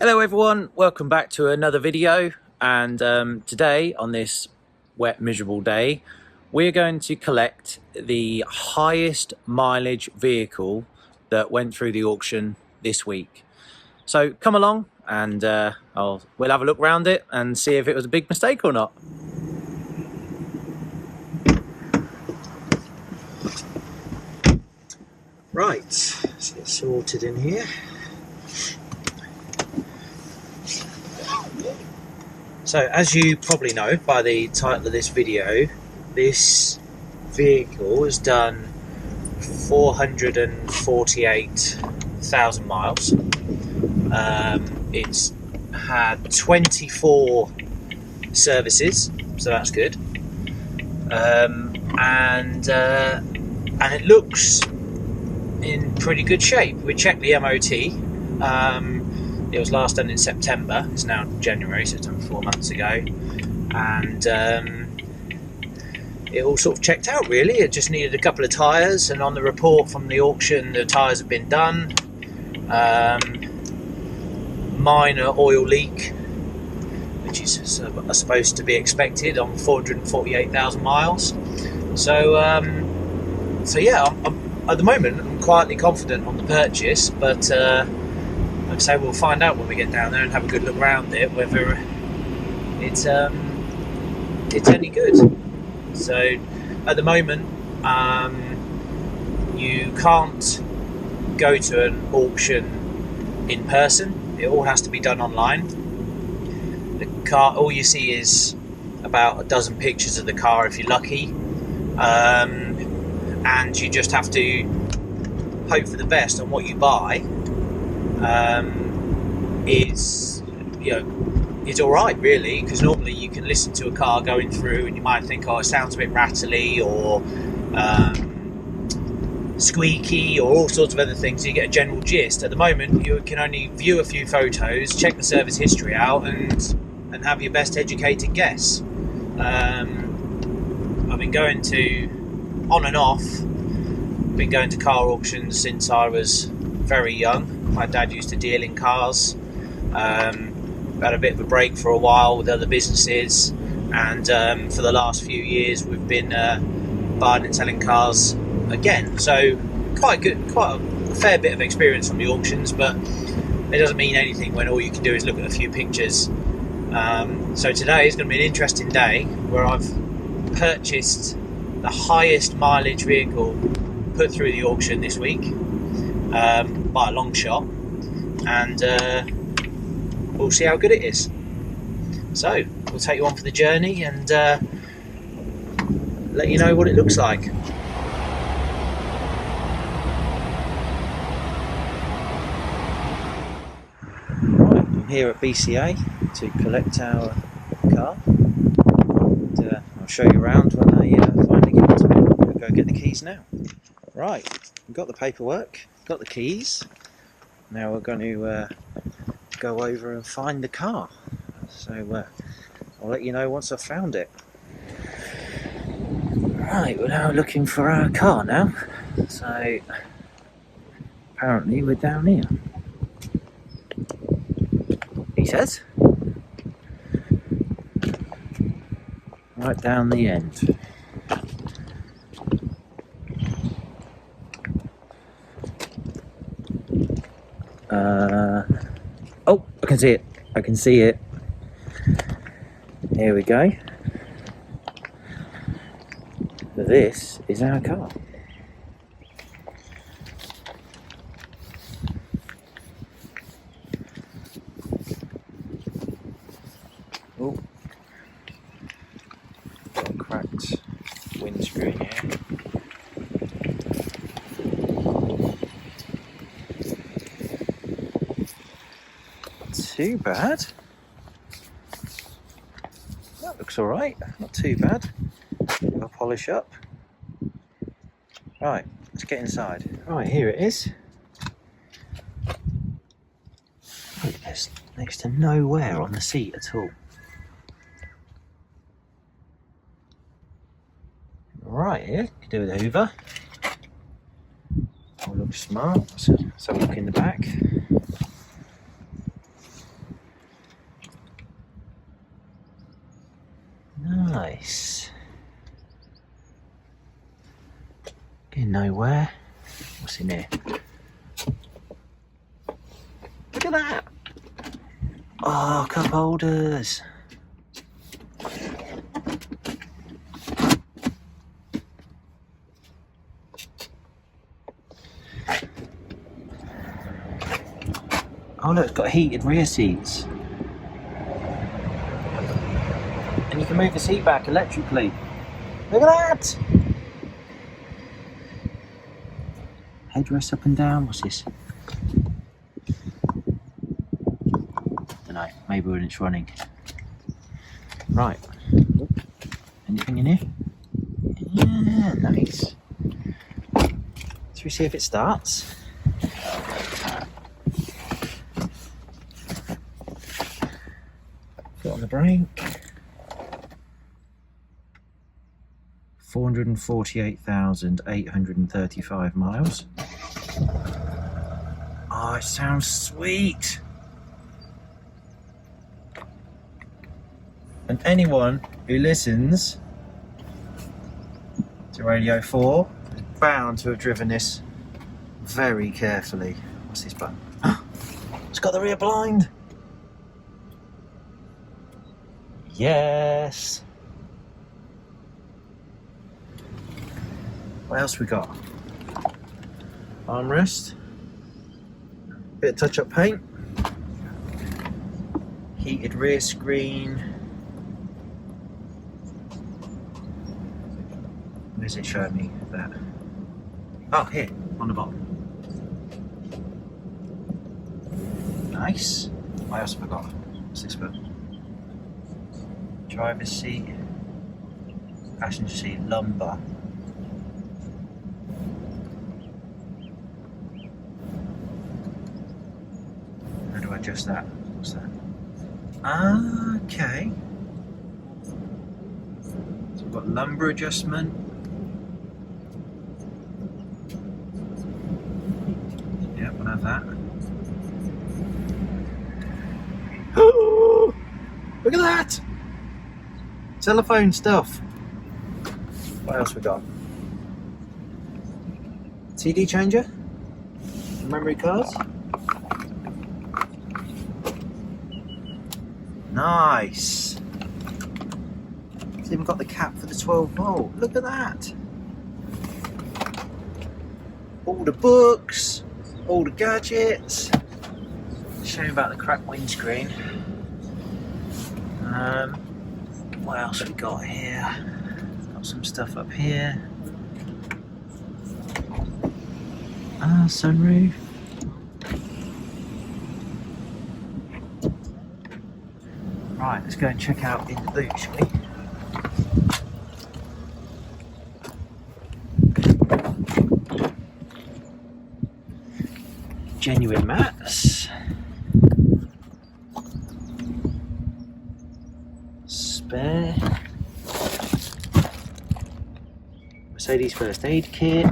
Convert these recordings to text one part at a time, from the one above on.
Hello everyone, welcome back to another video, and today on this wet miserable day we're going to collect the highest mileage vehicle that went through the auction this week. So come along and we'll have a look around it and see if it was a big mistake or not. Right, let's get sorted in here. So as you probably know by the title of this video, this vehicle has done 448,000 miles. It's had 24 services, so that's good. And it looks in pretty good shape. We checked the MOT. It was last done in September. It's now January, so it's done 4 months ago, and it all sort of checked out really. It just needed a couple of tyres, and on the report from the auction the tyres have been done. Minor oil leak, which is supposed to be expected on 448,000 miles. So yeah, at the moment I'm quietly confident on the purchase, but like I say, we'll find out when we get down there and have a good look around it whether it's any good. So at the moment you can't go to an auction in person. It all has to be done online. The car, all you see is about a dozen pictures of the car if you're lucky, and you just have to hope for the best on what you buy. Is, you know, it's all right really, because normally you can listen to a car going through and you might think, oh, it sounds a bit rattly or squeaky or all sorts of other things, so you get a general gist. At the moment you can only view a few photos, check the service history out, and have your best educated guess. I've been going to, on and off, been going to car auctions since I was very young. My dad used to deal in cars. Had a bit of a break for a while with other businesses, and for the last few years we've been buying and selling cars again. So quite a fair bit of experience from the auctions, but it doesn't mean anything when all you can do is look at a few pictures. So today is going to be an interesting day where I've purchased the highest mileage vehicle put through the auction this week, by a long shot, and we'll see how good it is. So we'll take you on for the journey and let you know what it looks like. Right, I'm here at BCA to collect our car, and I'll show you around when I finally get into it. We'll go get the keys now. Right, we've got the paperwork, got the keys. Now we're going to go over and find the car. So I'll let you know once I've found it. Right, we're now looking for our car now. So apparently we're down here, he says. Right down the end. Oh, I can see it. I can see it. Here we go. This is our car. Oh, got a cracked windscreen here. Too bad. That looks alright, not too bad. I'll polish up. Right, let's get inside. Right, here it is. Oh, there's next to no wear on the seat at all. Right, here, can do with a hoover. All looks smart. So have a look in the back. Nice. Getting nowhere. What's in here? Look at that! Oh, cup holders. Oh look, it's got heated rear seats. And you can move the seat back electrically. Look at that! Headrest up and down, what's this? Dunno, maybe when it's running. Right. Anything in here? Yeah, nice. Should we see if it starts? Foot on the brake. 448,835 miles. Oh, it sounds sweet. And anyone who listens to Radio 4 is bound to have driven this very carefully. What's this button? It's got the rear blind. Yes. What else we got? Armrest. Bit of touch-up paint. Heated rear screen. Where's it showing me that? Oh, here, on the bottom. Nice. What else have I got? What's this book? Driver's seat. Passenger seat, lumbar. How do I adjust that? What's that? Ah, okay. So we've got lumbar adjustment. Yeah, we'll have that. Look at that! Telephone stuff. What else we got? CD changer? Memory cards? Nice. It's even got the cap for the 12 volt. Look at that. All the books, all the gadgets. Shame about the cracked windscreen. What else we got here? Got some stuff up here. Sunroof. Right, let's go and check out in the boot, shall we? Genuine mats. Spare. Mercedes first aid kit.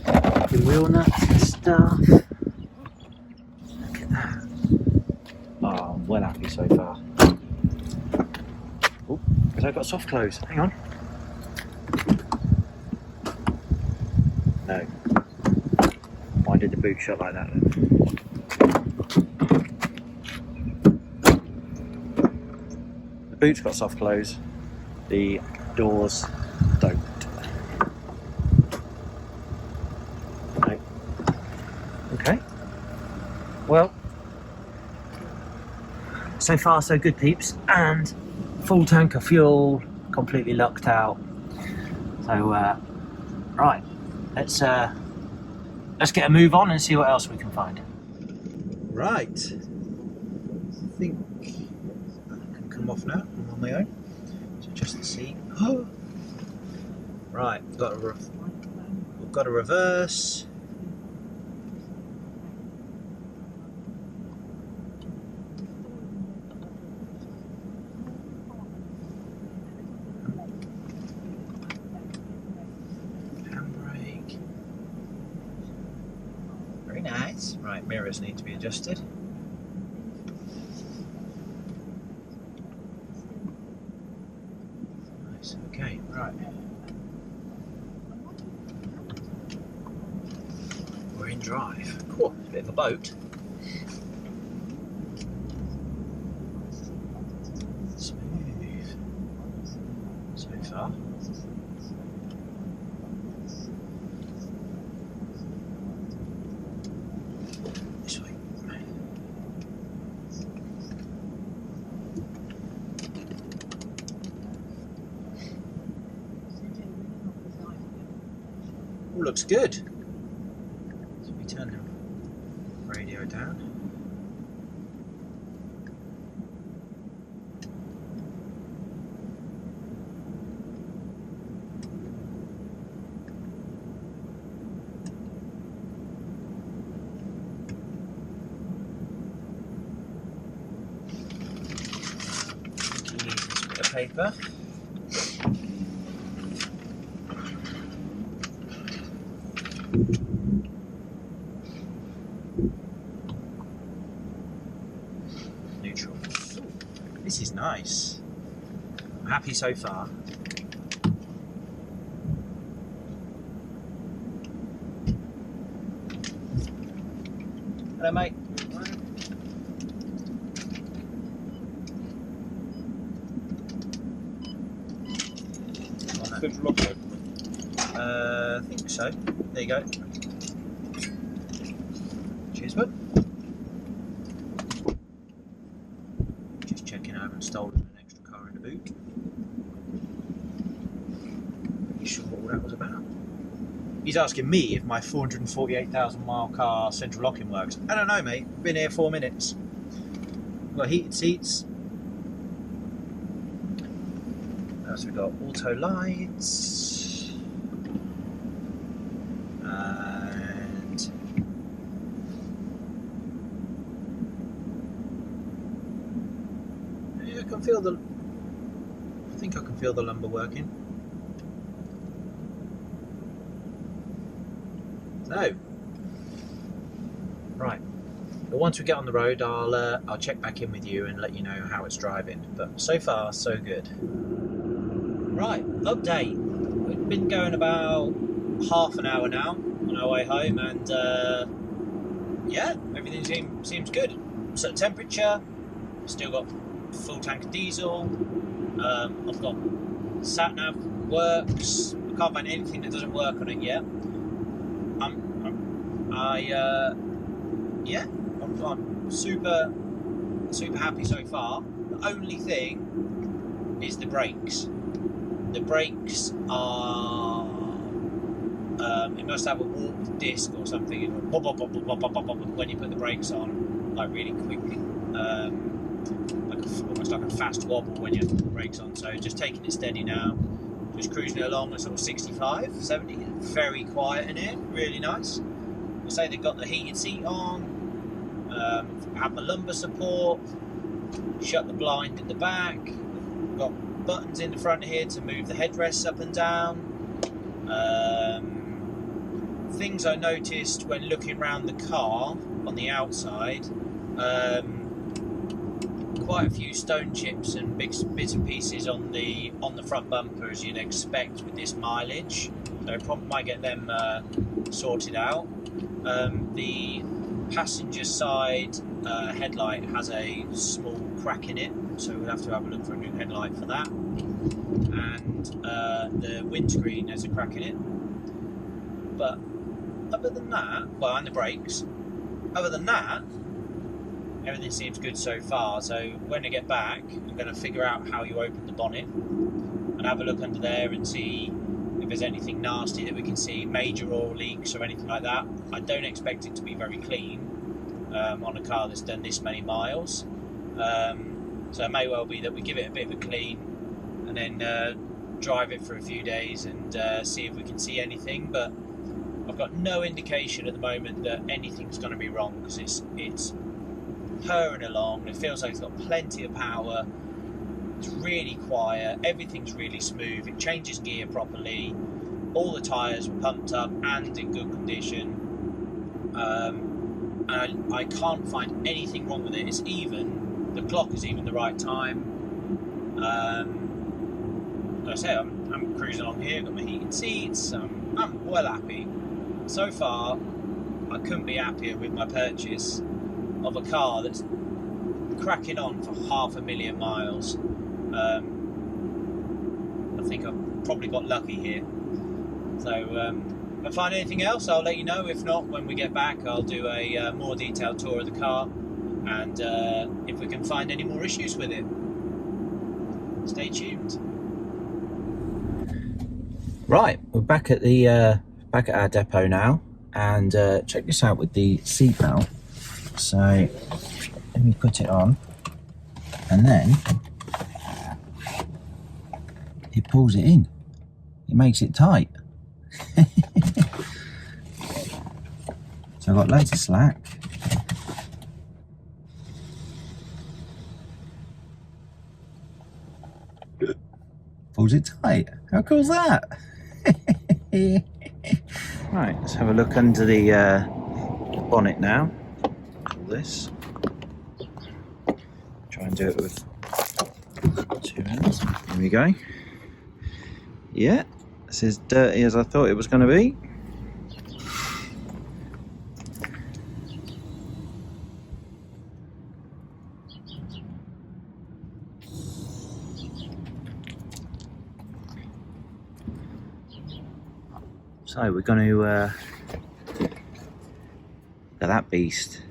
The wheel nuts and stuff. Look at that. Oh, I'm well happy so far. Oh, because I've got soft close. Hang on. No. Why did the boot shut like that then? The boot's got soft close. The doors don't. No. Okay. Well, so far so good, peeps, and full tank of fuel, completely lucked out. So right, let's get a move on and see what else we can find. Right, I think I can come off now. I'm on my own. So just the seat. Right, we've got a reverse. Handbrake. Very nice. Right, mirrors need to be adjusted. Right. We're in drive. Cool. It's a bit of a boat. Smooth. So far. This way. All looks good. So we turn the radio down. This bit of paper. Neutral. Ooh, this is nice. I'm happy so far. Hello, mate. Central lock open. I think so. There you go. Cheers, bud. Just checking I haven't stolen an extra car in the boot. Pretty sure what that was about. He's asking me if my 448,000 mile car central locking works. I don't know, mate. Been here 4 minutes. Got heated seats. So we've got auto lights. And yeah, I can feel the. I think I can feel the lumbar working. So, right. But once we get on the road, I'll check back in with you and let you know how it's driving. But so far, so good. Right, update. We've been going about half an hour now on our way home, and yeah, everything seems good. So temperature, still got full tank of diesel. I've got sat nav works. I can't find anything that doesn't work on it yet. I'm super happy so far. The only thing is the brakes. The brakes are. It must have a warped disc or something. It will pop, when you put the brakes on, like really quickly, almost like a fast wobble when you put the brakes on. So just taking it steady now, just cruising along at sort of 65, 70. Very quiet in here, really nice. I'll say they've got the heated seat on. Have the lumbar support. Shut the blind in the back. Got buttons in the front here to move the headrests up and down. Things I noticed when looking around the car on the outside, quite a few stone chips and big bits and pieces on the front bumper, as you'd expect with this mileage. So I probably might get them sorted out. The passenger side headlight has a small crack in it, so we'll have to have a look for a new headlight for that. And the windscreen has a crack in it. But other than that, well, and the brakes, other than that, everything seems good so far. So when I get back, I'm going to figure out how you open the bonnet and have a look under there and see if there's anything nasty that we can see, major oil leaks or anything like that. I don't expect it to be very clean on a car that's done this many miles. So it may well be that we give it a bit of a clean and then drive it for a few days and see if we can see anything. But I've got no indication at the moment that anything's going to be wrong, because it's purring along. It feels like it's got plenty of power. It's really quiet. Everything's really smooth. It changes gear properly. All the tyres were pumped up and in good condition. And I can't find anything wrong with it. It's even. The clock is even the right time. I say I'm cruising along here, got my heated seats, I'm well happy. So far, I couldn't be happier with my purchase of a car that's cracking on for 500,000 miles. I think I've probably got lucky here. So if I find anything else, I'll let you know. If not, when we get back, I'll do a more detailed tour of the car, and if we can find any more issues with it. Stay tuned. Right, we're back at the back at our depot now, and check this out with the seatbelt. So let me put it on, and then it pulls it in. It makes it tight. So I've got loads of slack. Pulls it tight. How cool is that? Right, let's have a look under the bonnet now. All this. Try and do it with 2 hands. Here we go. Yeah, it's as dirty as I thought it was going to be. So we're going to look at that beast.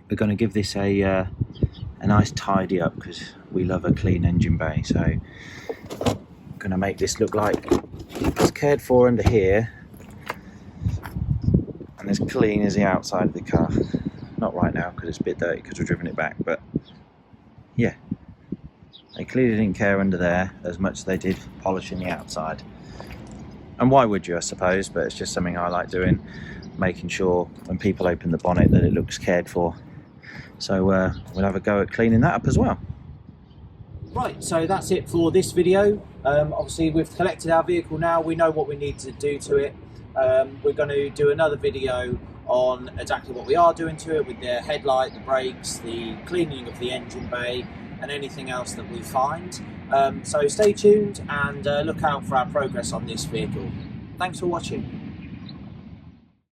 We're going to give this a nice tidy up, because we love a clean engine bay. So I'm going to make this look like it's cared for under here and as clean as the outside of the car. Not right now because it's a bit dirty because we've driven it back, but yeah, they clearly didn't care under there as much as they did polishing the outside. And why would you, I suppose, but it's just something I like doing, making sure when people open the bonnet that it looks cared for. So we'll have a go at cleaning that up as well. Right, so that's it for this video. Obviously we've collected our vehicle now, we know what we need to do to it. We're going to do another video on exactly what we are doing to it, with the headlight, the brakes, the cleaning of the engine bay, and anything else that we find. So stay tuned and look out for our progress on this vehicle. Thanks for watching.